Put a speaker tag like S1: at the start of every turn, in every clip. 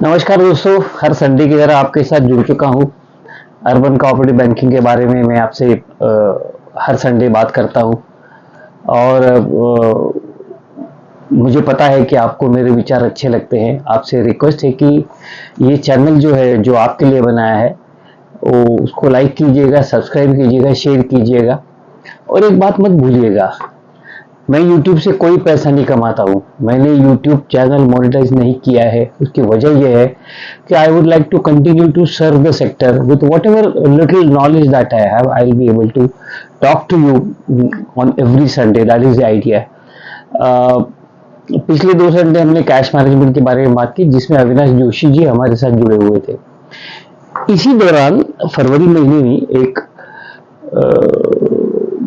S1: नमस्कार दोस्तों, हर संडे की तरह आपके साथ जुड़ चुका हूँ। अर्बन कोऑपरेटिव बैंकिंग के बारे में मैं आपसे हर संडे बात करता हूँ और मुझे पता है कि आपको मेरे विचार अच्छे लगते हैं। आपसे रिक्वेस्ट है कि ये चैनल जो है, जो आपके लिए बनाया है, वो उसको लाइक कीजिएगा, सब्सक्राइब कीजिएगा, शेयर कीजिएगा और एक बात मत भूलिएगा, मैं YouTube से कोई पैसा नहीं कमाता हूँ। मैंने YouTube चैनल मोनेटाइज नहीं किया है। उसकी वजह यह है कि I would like to continue to serve the sector with whatever little knowledge that I have. I will be able to talk to you on every Sunday. That is the idea. पिछले 2 Sunday हमने cash management के बारे में बात की, जिसमें अविनाश जोशी जी हमारे साथ जुड़े हुए थे। इसी दौरान फरवरी महीने में एक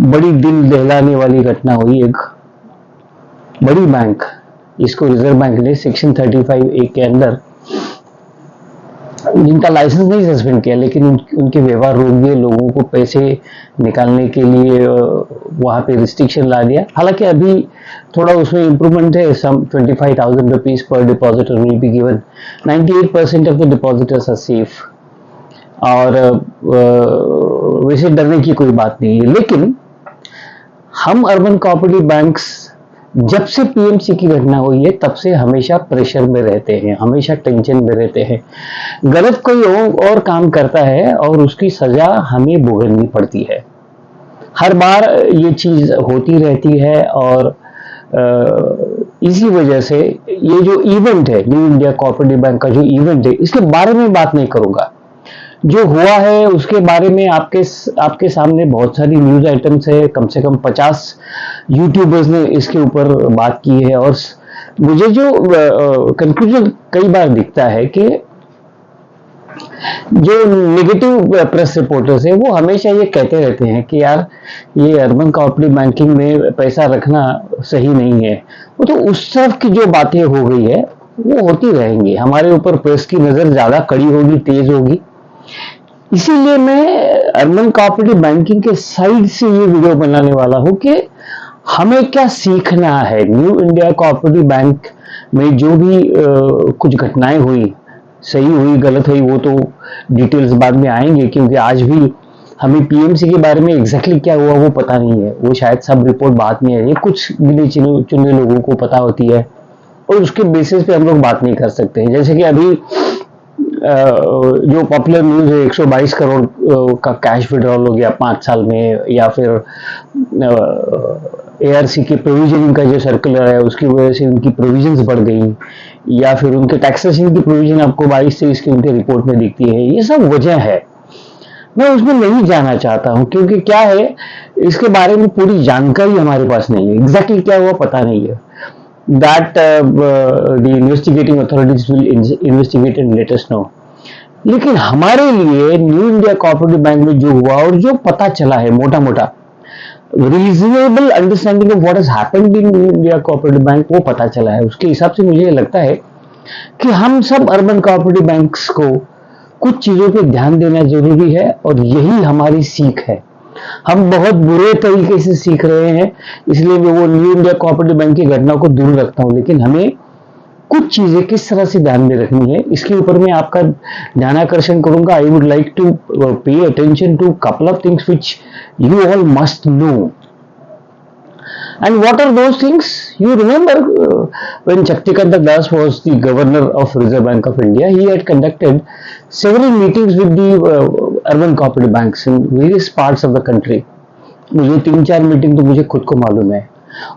S1: बड़ी दिल दहलाने वाली घटना हुई। एक बड़ी बैंक, इसको रिजर्व बैंक ने सेक्शन 35A के अंदर, जिनका लाइसेंस नहीं सस्पेंड किया लेकिन उनके व्यवहार रोक दिए, लोगों को पैसे निकालने के लिए वहां पे रिस्ट्रिक्शन ला दिया। हालांकि अभी थोड़ा उसमें इंप्रूवमेंट है। सम 25,000 रुपीज पर depositor will be given. 98% of the depositors are safe और वैसे डरने की कोई बात नहीं है। लेकिन हम अर्बन कोऑपरेटिव बैंक्स, जब से पीएमसी की घटना हुई है तब से हमेशा प्रेशर में रहते हैं, हमेशा टेंशन में रहते हैं। गलत कोई और काम करता है और उसकी सजा हमें भुगतनी पड़ती है। हर बार ये चीज होती रहती है और इसी वजह से ये जो इवेंट है, न्यू इंडिया कोऑपरेटिव बैंक का जो इवेंट है, इसके बारे में बात नहीं करूंगा। जो हुआ है उसके बारे में आपके सामने बहुत सारी न्यूज आइटम्स है। कम से कम 50 यूट्यूबर्स ने इसके ऊपर बात की है और मुझे जो कंक्लूजन कई बार दिखता है कि जो नेगेटिव प्रेस रिपोर्टर्स है वो हमेशा ये कहते रहते हैं कि यार ये अर्बन कोऑपरेटिव बैंकिंग में पैसा रखना सही नहीं है। वो तो उस तरफ की जो बातें हो गई है वो होती रहेंगी। हमारे ऊपर प्रेस की नजर ज्यादा कड़ी होगी, तेज होगी। इसीलिए मैं अर्बन कोऑपरेटिव बैंकिंग के साइड से ये वीडियो बनाने वाला हूं कि हमें क्या सीखना है। न्यू इंडिया कोऑपरेटिव बैंक में जो भी कुछ घटनाएं हुई, सही हुई गलत हुई, वो तो डिटेल्स बाद में आएंगे, क्योंकि आज भी हमें पीएमसी के बारे में एग्जैक्टली क्या हुआ वो पता नहीं है। वो शायद सब रिपोर्ट बाद में है, कुछ गिने चुने लोगों को पता होती है और उसके बेसिस पे हम लोग बात नहीं कर सकते हैं। जैसे कि अभी जो पॉपुलर न्यूज है, 122 करोड़ का कैश विड्रॉल हो गया 5 साल में, या फिर एआरसी की प्रोविजनिंग का जो सर्कुलर है उसकी वजह से उनकी प्रोविजंस बढ़ गई, या फिर उनके टैक्सेशन की प्रोविजन आपको 22-23 की उनके रिपोर्ट में दिखती है। ये सब वजह है, मैं उसमें नहीं जाना चाहता हूं, क्योंकि क्या है, इसके बारे में पूरी जानकारी हमारे पास नहीं है। एग्जैक्टली क्या हुआ पता नहीं है। that the investigating authorities will investigate and let us know। लेकिन हमारे लिए न्यू इंडिया कोऑपरेटिव बैंक में जो हुआ और जो पता चला है, मोटा मोटा reasonable understanding of what has happened in new India cooperative bank, वो पता चला है। उसके हिसाब से मुझे लगता है कि हम सब अर्बन कोऑपरेटिव बैंक्स को कुछ चीजों पे ध्यान देना जरूरी है और यही हमारी सीख है। हम बहुत बुरे तरीके से सीख रहे हैं, इसलिए मैं वो न्यू इंडिया कोऑपरेटिव बैंक की घटना को दूर रखता हूं। लेकिन हमें कुछ चीजें किस तरह से ध्यान में रखनी है, इसके ऊपर मैं आपका ध्यानाकर्षण करूंगा। I would like to pay attention to couple of things which you all must know. And what are those things? You remember when Shaktikanta Das was the governor of Reserve Bank of India, he had conducted several meetings with the urban cooperative banks in various parts of the country. मुझे 3-4 meeting तो मुझे खुद को मालूम है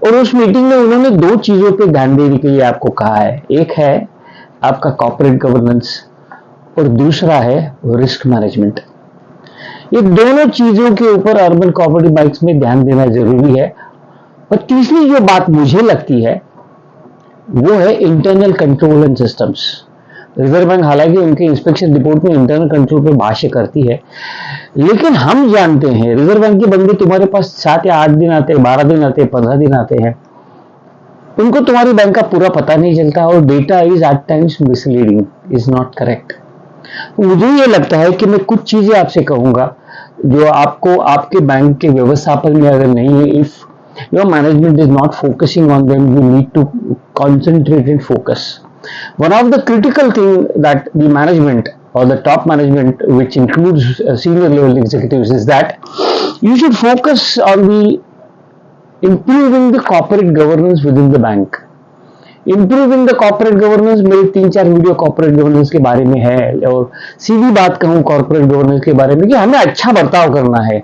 S1: और उस meeting में उन्होंने 2 चीजों पे ध्यान देने के लिए आपको कहा है। एक है आपका कॉर्पोरेट गवर्नेंस और दूसरा है रिस्क मैनेजमेंट। ये दोनों चीजों के ऊपर अर्बन कोऑपरेटिव बैंक्स में ध्यान देना जरूरी है। और तीसरी जो बात मुझे लगती है वो है internal control and systems. Reserve bank हालांकि उनके इंस्पेक्शन रिपोर्ट में इंटरनल कंट्रोल पे भाष्य करती है, लेकिन हम जानते हैं रिजर्व बैंक के बंदे तुम्हारे पास 7 या 8 दिन आते हैं, 12 दिन आते हैं, 15 दिन आते हैं, उनको तुम्हारी बैंक का पूरा पता नहीं चलता और data is at times misleading, is not correct. मुझे ये लगता है कि मैं कुछ चीजें आपसे कहूंगा जो आपको आपके बैंक के व्यवस्थापन में अगर नहीं है, if your management is not focusing on them, you need to concentrate and focus। One of the critical thing that the management or the top management, which includes senior level executives, is that you should focus on the improving the corporate governance within the bank. Improving the corporate governance, मेरे 3-4 video corporate governance के बारे में है। और सीधी बात कहूं corporate governance के बारे में कि हमें अच्छा बर्ताव करना है,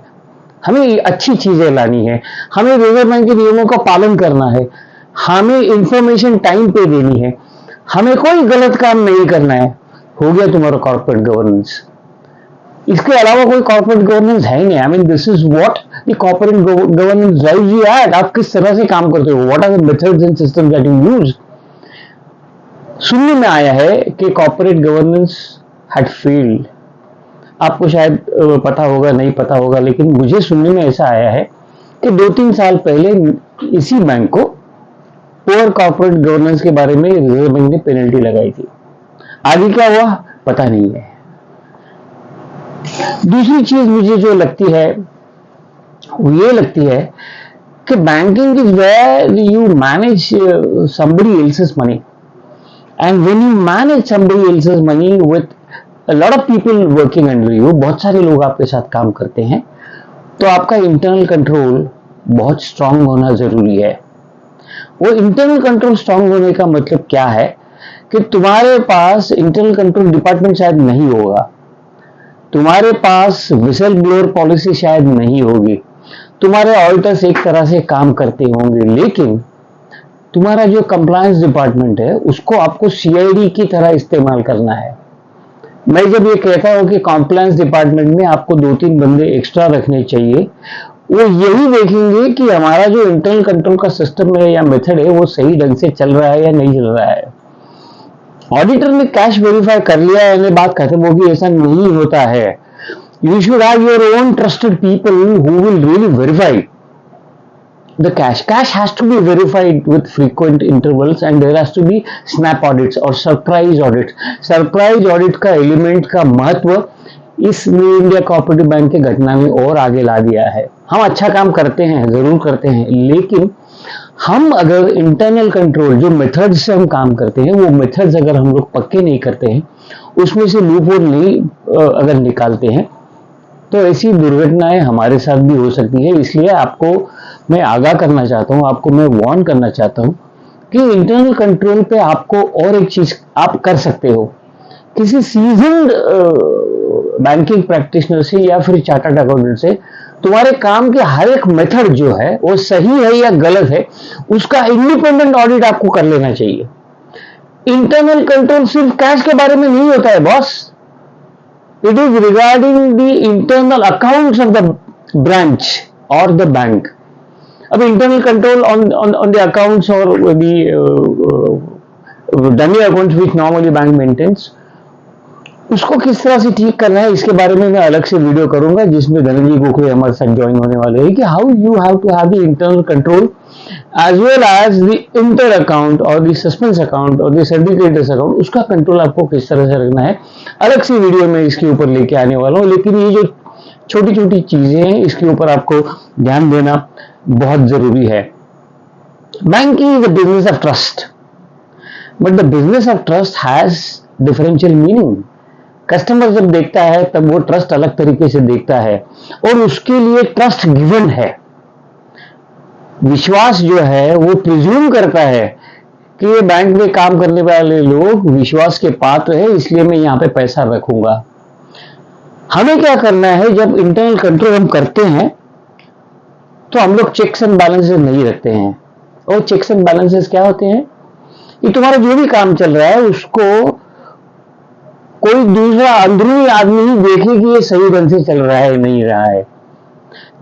S1: हमें अच्छी चीजें लानी है, हमें रिजर्व बैंक के नियमों का पालन करना है, हमें इंफॉर्मेशन टाइम पे देनी है, हमें कोई गलत काम नहीं करना है। हो गया तुम्हारा कॉर्पोरेट गवर्नेंस। इसके अलावा कोई कॉर्पोरेट गवर्नेंस है ही नहीं। I mean this is what the corporate governance drives you at. आप किस तरह से काम करते हो, what are the methods and systems that you use. सुनने में आया है कि कॉर्पोरेट गवर्नेंस हैड फेल्ड। आपको शायद पता होगा, नहीं पता होगा, लेकिन मुझे सुनने में ऐसा आया है कि 2-3 साल पहले इसी बैंक को पुअर कॉर्पोरेट गवर्नेंस के बारे में रिजर्व बैंक ने पेनल्टी लगाई थी। आगे क्या हुआ पता नहीं है। दूसरी चीज मुझे जो लगती है वो ये लगती है कि banking is where you manage somebody else's money, and when you manage somebody else's money with a lot of people working under you, बहुत सारे लोग आपके साथ काम करते हैं, तो आपका इंटरनल कंट्रोल बहुत स्ट्रांग होना जरूरी है। वो इंटरनल कंट्रोल स्ट्रांग होने का मतलब क्या है कि तुम्हारे पास इंटरनल कंट्रोल डिपार्टमेंट शायद नहीं होगा, तुम्हारे पास विसल ब्लोअर पॉलिसी शायद नहीं होगी, तुम्हारे ऑडिटर्स एक तरह से काम करते होंगे, लेकिन तुम्हारा जो कंप्लायंस डिपार्टमेंट है उसको आपको सीआईडी की तरह इस्तेमाल करना है। मैं जब ये कहता हूं कि कंप्लायंस डिपार्टमेंट में आपको 2-3 बंदे एक्स्ट्रा रखने चाहिए, वो यही देखेंगे कि हमारा जो इंटरनल कंट्रोल का सिस्टम है या मेथड है वो सही ढंग से चल रहा है या नहीं चल रहा है। ऑडिटर ने कैश वेरीफाई कर लिया है, बात खत्म होगी, ऐसा नहीं होता है। You should have your own trusted people who will really verify the cash. Cash has to be verified with frequent intervals, and there has to be snap audits or surprise audits. Surprise audit का element का महत्व इस new India cooperative bank के घटना में और आगे ला दिया है। हम अच्छा काम करते हैं, जरूर करते हैं, लेकिन हम अगर इंटरनल कंट्रोल जो मेथड्स से हम काम करते हैं वो मेथड्स अगर हम लोग पक्के नहीं करते हैं, उसमें से लूप होल नहीं अगर निकालते हैं, तो ऐसी दुर्घटनाएं हमारे साथ भी हो सकती है। इसलिए आपको मैं आगाह करना चाहता हूं, आपको मैं वार्न करना चाहता हूं कि इंटरनल कंट्रोल पे आपको और एक चीज आप कर सकते हो, किसी सीजन्ड बैंकिंग प्रैक्टिशनर से या फिर चार्टर्ड अकाउंटेंट से तुम्हारे काम के हर एक मेथड जो है वो सही है या गलत है उसका इंडिपेंडेंट ऑडिट आपको कर लेना चाहिए। इंटरनल कंट्रोल सिर्फ कैश के बारे में नहीं होता है boss, it is regarding the internal accounts of the branch और द बैंक। अब internal control on the accounts और dummy accounts which normally bank maintains, उसको किस तरह से ठीक करना है इसके बारे में मैं अलग से वीडियो करूंगा, जिसमें धनंजय गोखले हमारे साथ ज्वाइन होने वाले हैं कि how you have to have the internal control as well as the inter account और द सस्पेंस अकाउंट और द सर्टिफिकेटर्स अकाउंट, उसका कंट्रोल आपको किस तरह से रखना है। अलग से वीडियो में इसके ऊपर लेके आने वाला हूं, लेकिन ये जो छोटी छोटी चीजें हैं इसके ऊपर आपको ध्यान देना बहुत जरूरी है। Banking is the business of trust, but the business of trust has differential meaning. Customer जब देखता है तब वो ट्रस्ट अलग तरीके से देखता है और उसके लिए ट्रस्ट गिवन है। विश्वास जो है वो प्रिज्यूम करता है कि ये बैंक में काम करने वाले लोग विश्वास के पात्र है, इसलिए मैं यहां पे पैसा रखूंगा। हमें क्या करना है, जब इंटरनल कंट्रोल हम करते हैं तो हम लोग चेक्स एंड बैलेंसेस नहीं रखते हैं। और चेक्स एंड बैलेंसेस क्या होते हैं कि तुम्हारा जो भी काम चल रहा है उसको कोई दूसरा अंदरूनी आदमी ही देखे कि ये सही ढंग से चल रहा है नहीं रहा है।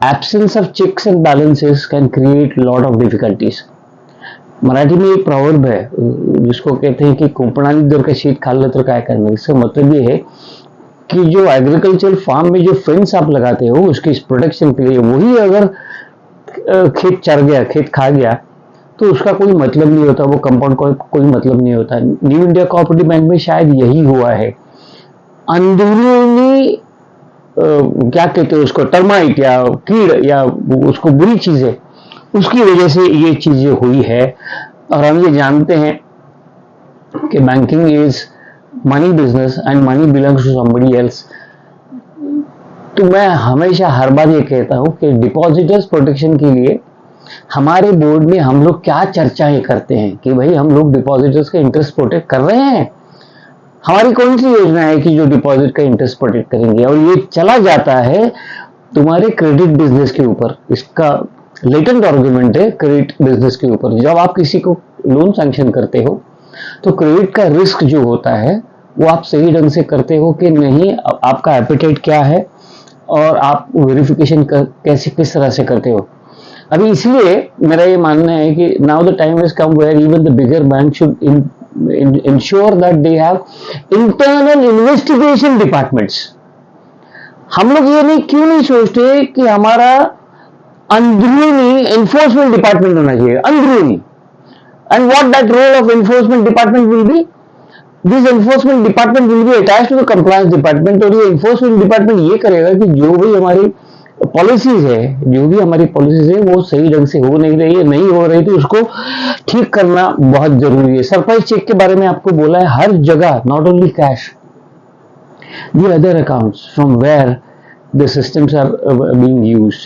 S1: Absence of checks and balances can create lot of difficulties. Marathi में एक प्रॉवर्ब है जिसको कहते हैं कि कुंपणाली दर का शीत खाल्लं तर काय करणार। इसका मतलब ये है कि जो एग्रीकल्चर फार्म में जो फेंस आप लगाते हो उसकी प्रोटेक्शन के लिए, वही अगर खेत चर गया, खेत खा गया, तो उसका कोई मतलब नहीं होता, वो कंपाउंड का कोई मतलब नहीं होता। न्यू इंडिया कोऑपरेटिव बैंक में शायद यही हुआ है। अंदरूनी क्या कहते हैं उसको, टर्माइट या कीड़ या उसको बुरी चीजें, उसकी वजह से ये चीजें हुई है। और हम ये जानते हैं कि banking is money business and money belongs to somebody else, तो मैं हमेशा हर बार ये कहता हूँ कि डिपॉजिटर्स प्रोटेक्शन के लिए हमारे बोर्ड में हम लोग क्या चर्चाएं करते हैं कि भाई हम लोग डिपॉजिटर्स का इंटरेस्ट प्रोटेक्ट कर रहे हैं। हमारी कौन सी योजना है कि जो डिपॉजिट का इंटरेस्ट प्रोटेक्ट करेंगे, और ये चला जाता है तुम्हारे क्रेडिट बिजनेस के ऊपर। इसका लेटेंट आर्गुमेंट है क्रेडिट बिजनेस के ऊपर। जब आप किसी को लोन सैंक्शन करते हो तो क्रेडिट का रिस्क जो होता है वो आप सही ढंग से करते हो कि नहीं, आपका एपिटाइट क्या है और आप वेरिफिकेशन कैसे किस तरह से करते हो। अभी इसलिए मेरा ये मानना है कि now the time has come where even the bigger bank should ensure that they have internal investigation departments। हम लोग ये नहीं क्यों नहीं सोचते कि हमारा अंदरूनी एनफोर्समेंट डिपार्टमेंट होना चाहिए, अंदरूनी। And what that role of enforcement department will be, this enforcement department will be attached to the compliance department. और ये एनफोर्समेंट डिपार्टमेंट ये करेगा कि जो भी हमारी पॉलिसीज है, जो भी हमारी पॉलिसीज है वो सही ढंग से हो नहीं रही है, नहीं हो रही, तो उसको ठीक करना बहुत जरूरी है। सरप्राइज चेक के बारे में आपको बोला है, हर जगह, not only cash, the other accounts from where the systems are being used।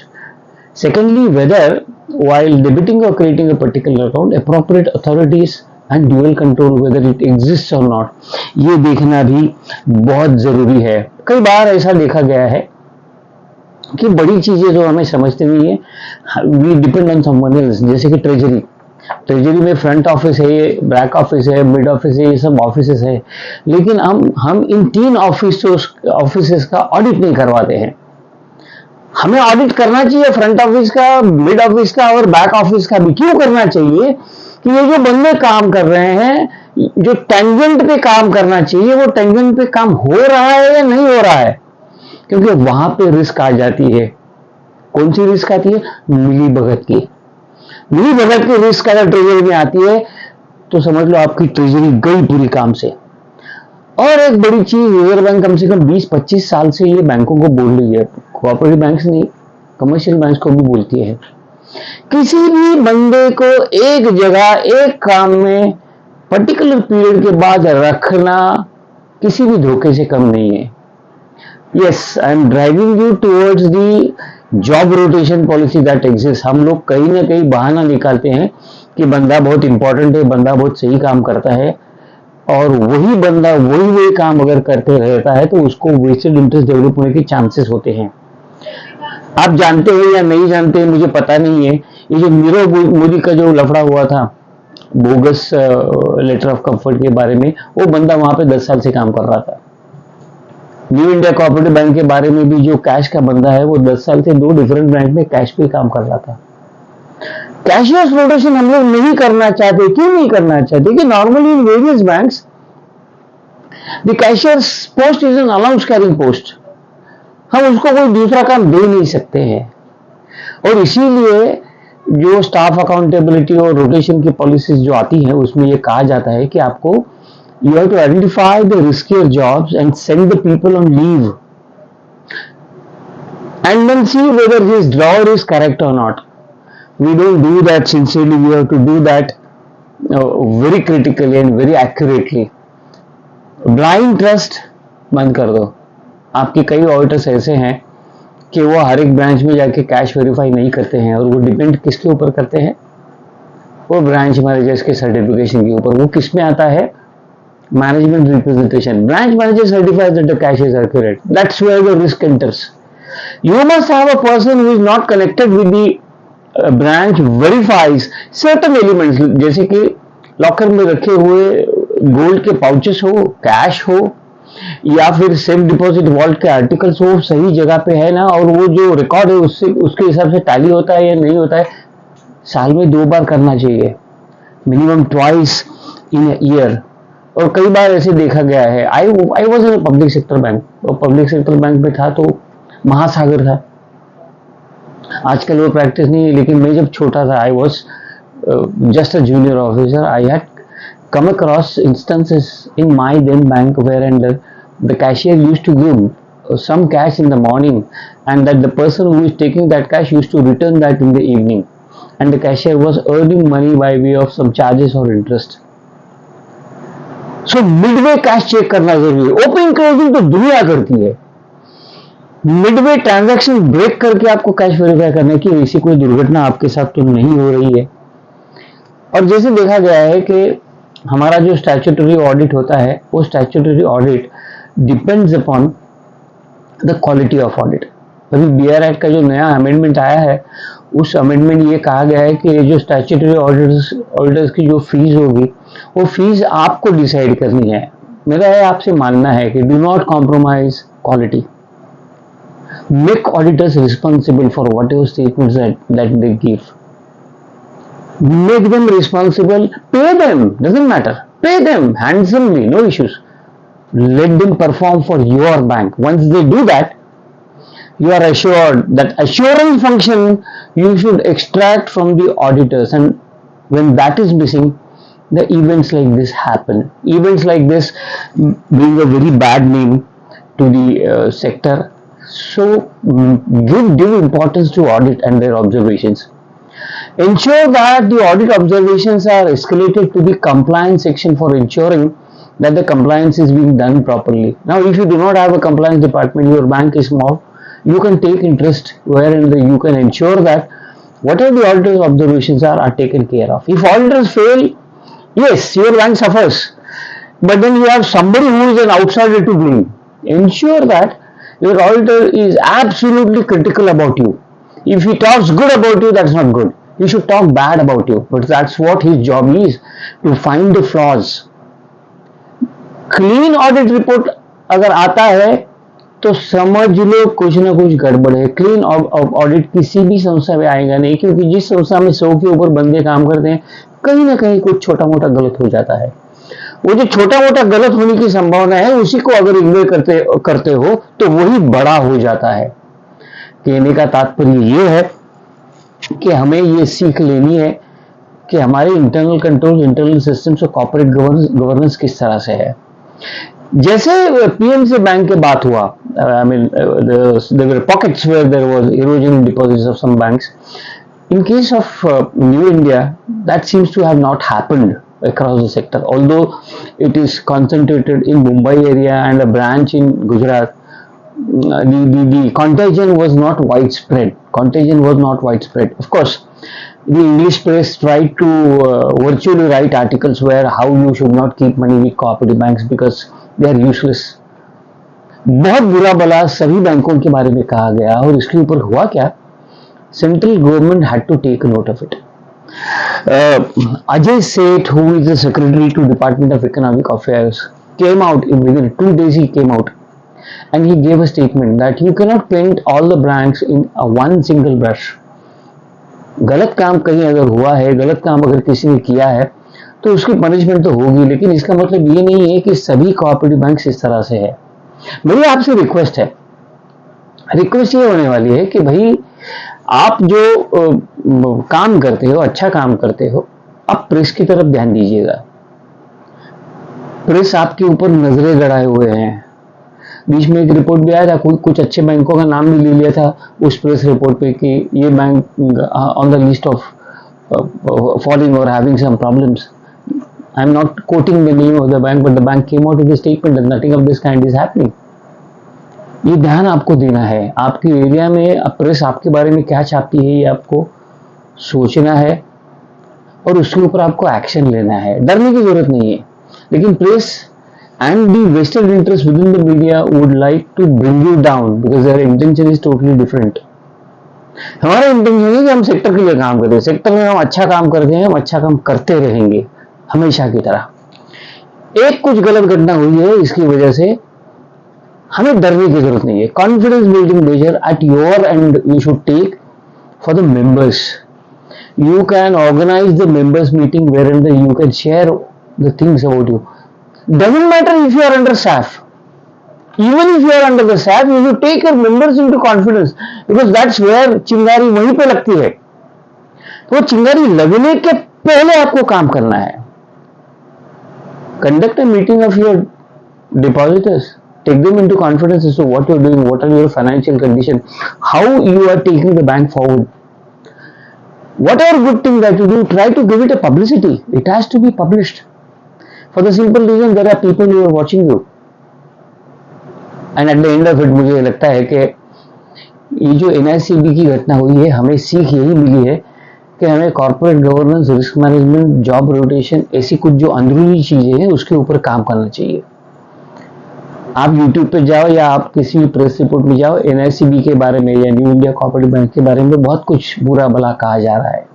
S1: Secondly, whether while debiting or creating a particular account, appropriate authorities and dual control whether it exists or not, ये देखना भी बहुत जरूरी है। कई बार ऐसा देखा गया है कि बड़ी चीजें जो हमें समझते नहीं है, we depend on someone else. जैसे कि ट्रेजरी में फ्रंट ऑफिस है, बैक ऑफिस है, मिड ऑफिस है, ये सब ऑफिसेस है, लेकिन हम इन 3 ऑफिसेस का ऑडिट नहीं करवाते हैं। हमें ऑडिट करना चाहिए फ्रंट ऑफिस का, मिड ऑफिस का और बैक ऑफिस का भी। क्यों करना चाहिए कि ये जो बंदे काम कर रहे हैं, जो टेंजेंट पे काम करना चाहिए, वो टेंजेंट पे काम हो रहा है या नहीं हो रहा है, क्योंकि वहां पे रिस्क आ जाती है। कौन सी रिस्क आती है? मिली भगत की रिस्क अगर ट्रेजरी में आती है तो समझ लो आपकी ट्रेजरी गई पूरी काम से। और एक बड़ी चीज, रिजर्व बैंक कम से कम 20-25 साल से ये बैंकों को बोल रही है, कोऑपरेटिव बैंक्स नहीं, कमर्शियल बैंक्स को भी बोलती है, किसी भी बंदे को एक जगह एक काम में पर्टिकुलर पीरियड के बाद रखना किसी भी धोखे से कम नहीं है। Yes, I am driving you towards the job rotation policy that exist. हम लोग कहीं ना कहीं बहाना निकालते हैं कि बंदा बहुत इंपॉर्टेंट है, बंदा बहुत सही काम करता है, और वही बंदा वही काम अगर करते रहता है तो उसको वेस्टेड इंटरेस्ट डेवलप होने के चांसेस होते हैं। आप जानते हो या नहीं जानते मुझे पता नहीं है, ये जो नीरव मोदी का जो लफड़ा हुआ था बोगस लेटर ऑफ कंफर्ट के बारे में, वो बंदा वहां पे 10 साल से काम कर रहा था। न्यू इंडिया कोऑपरेटिव बैंक के बारे में भी जो कैश का बंदा है वो 10 साल से 2 डिफरेंट बैंक में कैश पे काम कर रहा था। कैशियर्स रोटेशन हम लोग नहीं करना चाहते। क्यों नहीं करना चाहते? कि normally in various banks the cashiers post is an allowance carrying post, हम उसको कोई दूसरा काम दे नहीं सकते हैं। और इसीलिए जो स्टाफ अकाउंटेबिलिटी और रोटेशन की पॉलिसीज जो आती हैं उसमें ये कहा जाता है कि आपको you have to identify the riskier jobs and send the people on leave and then see whether his drawer is correct or not। We don't do that sincerely, we have to do that very critically and very accurately। Blind trust बंद कर दो। आपके कई auditors ऐसे हैं कि वो हर एक ब्रांच में जाके कैश वेरीफाई नहीं करते हैं, और वो डिपेंड किसके ऊपर करते हैं? वो ब्रांच मैनेजर्स के सर्टिफिकेशन के ऊपर। वो किस में आता है? Management representation। Branch manager certifies that the cash is accurate, that's where the risk enters। You must have a person who is not connected with the branch verifies certain elements, जैसे कि locker में रखे हुए gold के pouches हो, cash हो, या फिर सेफ डिपॉजिट वॉल्ट के आर्टिकल्स हो, सही जगह पे है ना, और वो जो रिकॉर्ड है उससे उसके हिसाब से टैली होता है या नहीं होता है। साल में 2 बार करना चाहिए, मिनिमम ट्वाइस इन ईयर। और कई बार ऐसे देखा गया है, I was in public sector bank, और पब्लिक सेक्टर बैंक में था तो महासागर था। आजकल वो प्रैक्टिस नहीं है, लेकिन मैं जब छोटा था, I was just a junior officer, I had come across instances in my then bank where the cashier used to give some cash in the morning, and that the person who is taking that cash used to return that in the evening, and the cashier was earning money by way of some charges or interest। So Midway cash cheque करना जरूरी है। Opening closing तो दुनिया करती है, Midway transaction break करके आपको cash verify करने की ऐसी कोई दुर्घटना आपके साथ तो नहीं हो रही है। और जैसे देखा गया है कि हमारा जो स्टैट्यूटरी ऑडिट होता है, वो statutory audit depends upon the quality of audit. अभी बीआर एक्ट का जो नया अमेंडमेंट आया है, उस अमेंडमेंट ये कहा गया है कि जो स्टैट्यूटरी ऑडिटर्स की जो फीस होगी, वो फीस आपको डिसाइड करनी है। मेरा है आपसे मानना है कि do not compromise quality, make auditors responsible for whatever statements that they give, make them responsible, pay them, doesn't matter, pay them handsomely, no issues, let them perform for your bank. Once they do that, you are assured that assurance function you should extract from the auditors, and when that is missing, the events like this happen. Events like this bring a very bad name to the sector. So give due importance to audit and their observations. Ensure that the audit observations are escalated to the compliance section for ensuring that the compliance is being done properly. Now, if you do not have a compliance department, your bank is small, you can take interest wherein you can ensure that whatever the auditor's observations are taken care of. If auditors fail, yes, your bank suffers, but then you have somebody who is an outsider to blame. Ensure that your auditor is absolutely critical about you. If he talks good about you, that's not good. He should talk bad about you, but that's what his job is, to find the flaws. Clean audit report अगर आता है तो समझ लो कुछ ना कुछ गड़बड़ है। क्लीन ऑडिट किसी भी संस्था में आएगा नहीं, क्योंकि जिस संस्था में 100 के ऊपर बंदे काम करते हैं, कहीं ना कहीं कुछ छोटा मोटा गलत हो जाता है। वो जो छोटा मोटा गलत होने की संभावना है, उसी को अगर इग्नोर करते हो तो वही बड़ा हो जाता है। कहने का तात्पर्य ये है कि हमें ये सीख लेनी है कि हमारे इंटरनल कंट्रोल, इंटरनल सिस्टम्स और कॉर्पोरेट गवर्नेंस किस तरह से है। जैसे पीएमसी बैंक के बात हुआ, I mean there were pockets where there was erosion in deposits of some banks. In case of New India, that seems to have not happened across the sector, although it is concentrated in Mumbai area and a branch in Gujarat. The contagion was not widespread. Of course, the English press tried to virtually write articles where how you should not keep money with cooperative banks because they are useless. बहुत बुरा भला सभी बैंकों के बारे में कहा गया, और इसके ऊपर हुआ क्या? Central government had to take note of it. Ajay Seth, who is the secretary to Department of Economic Affairs, came out within 2 days. He came out and he gave a statement that you cannot paint all the banks in one single brush. गलत काम कहीं अगर हुआ है, गलत काम अगर किसी ने किया है, तो उसकी पनिशमेंट तो होगी, लेकिन इसका मतलब ये नहीं है कि सभी कोऑपरेटिव बैंक इस तरह से है। मेरी आपसे रिक्वेस्ट ये होने वाली है कि भाई आप जो काम करते हो, अच्छा काम करते हो, आप प्रेस की तरफ ध्यान दीजिएगा। प्रेस आपके ऊपर नजरें गड़ाए हुए हैं। बीच में एक रिपोर्ट भी आया था, कुछ अच्छे बैंकों का नाम भी ले लिया था उस प्रेस रिपोर्ट पे कि ये bank on the list of falling और having some problems. I am not quoting the name of the bank, but the bank came out with the statement that nothing of this kind is happening. ये ध्यान आपको देना है। आपके area में press आपके बारे में क्या छापती है, ये आपको सोचना है और उसके ऊपर आपको एक्शन लेना है। डरने की जरूरत नहीं है, लेकिन press and the vested interest within the media would like to bring you down because their intention is totally different. हमारा इंटेंशन है कि हम सेक्टर के लिए काम करते हैं, सेक्टर में हम अच्छा काम करते हैं, हम अच्छा काम करते रहेंगे हमेशा की तरह. एक कुछ गलत घटना हुई है, इसकी वजह से हमें डरने की जरूरत नहीं है. Confidence building measure at your end you should take for the members. You can organise the members meeting where and you can share the things about you. Doesn't matter if you are under staff. Even if you are under the staff, you should take your members into confidence because that's where चिंगारी वहीं पे लगती है. तो चिंगारी लगने के पहले आपको काम करना है. Conduct a meeting of your depositors. Take them into confidence as to what you are doing, what are your financial condition, how you are taking the bank forward. Whatever good thing that you do, try to give it a publicity. It has to be published. For the simple reason there are people who are watching you. And at the end of it मुझे लगता है कि ये जो NICB की घटना हुई है, हमें सीख यही मिली है कि हमें corporate governance, risk management, job rotation, ऐसी कुछ जो अंदरूनी चीजें हैं उसके ऊपर काम करना चाहिए। आप YouTube पे जाओ या आप किसी भी प्रेस रिपोर्ट में जाओ, NICB के बारे में या न्यू इंडिया कोऑपरेटिव बैंक के बारे में बहुत कुछ बुरा भला कहा जा रहा है।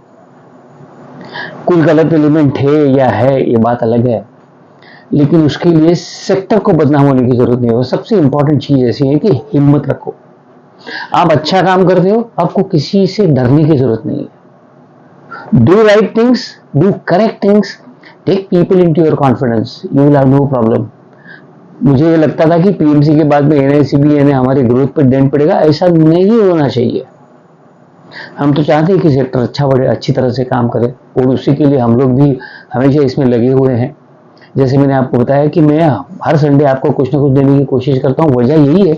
S1: कुछ गलत एलिमेंट है या है ये बात अलग है, लेकिन उसके लिए सेक्टर को बदनाम होने की जरूरत नहीं है। सबसे इंपॉर्टेंट चीज ऐसी है कि हिम्मत रखो। आप अच्छा काम करते हो, आपको किसी से डरने की जरूरत नहीं है। Do right things, do correct things, take people into your confidence, you will have no problem. मुझे ये लगता था कि पीएमसी के बाद में NICB यानी हमारे ग्रोथ पर डेंट पड़ेगा, ऐसा नहीं होना चाहिए। हम तो चाहते हैं कि सेक्टर अच्छा बढ़े, अच्छी तरह से काम करे, और उसी के लिए हम लोग भी हमेशा इसमें लगे हुए हैं। जैसे मैंने आपको बताया कि मैं हर संडे आपको कुछ ना कुछ देने की कोशिश करता हूँ। वजह यही है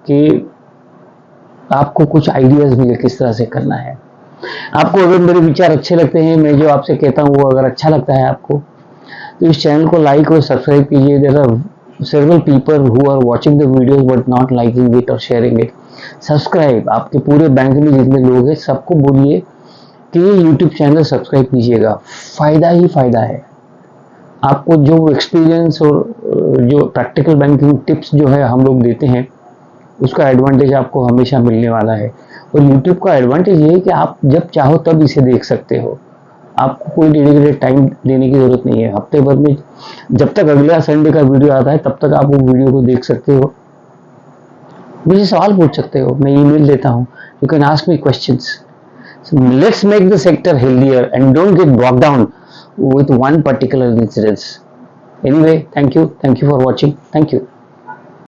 S1: कि आपको कुछ आइडियाज मिले किस तरह से करना है। आपको अगर मेरे विचार अच्छे लगते हैं, मैं जो आपसे कहता हूँ वो अगर अच्छा लगता है आपको, तो इस चैनल को लाइक और सब्सक्राइब कीजिए। There are several people who are watching the videos but not liking it or sharing it. Subscribe, आपके पूरे बैंक में जितने लोग हैं सबको बोलिए कि ये YouTube चैनल सब्सक्राइब कीजिएगा। फायदा ही फायदा है। आपको जो एक्सपीरियंस और जो प्रैक्टिकल बैंकिंग टिप्स जो है हम लोग देते हैं, उसका एडवांटेज आपको हमेशा मिलने वाला है। और YouTube का एडवांटेज ये है कि आप जब चाहो तब इसे देख सकते हो। आपको कोई डेडिकेटेड टाइम देने की जरूरत नहीं है। हफ्ते भर में जब तक अगला संडे का वीडियो आता है तब तक आप वो वीडियो को देख सकते हो, मुझे सवाल पूछ सकते हो, मैं ईमेल देता हूँ। You can ask me questions. Let's make the sector healthier and don't get bog down with one particular incidence. Anyway, thank you for watching. Thank you.